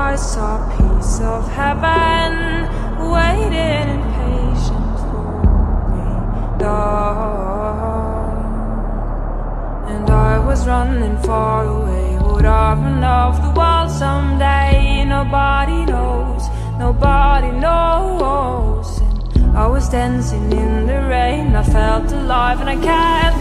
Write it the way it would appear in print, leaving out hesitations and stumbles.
I saw a piece of heaven waiting in patience for me, darling. And I was running far away. Would I run off the wall someday? Nobody knows, nobody knows. And I was dancing in the rain. I felt alive and I kept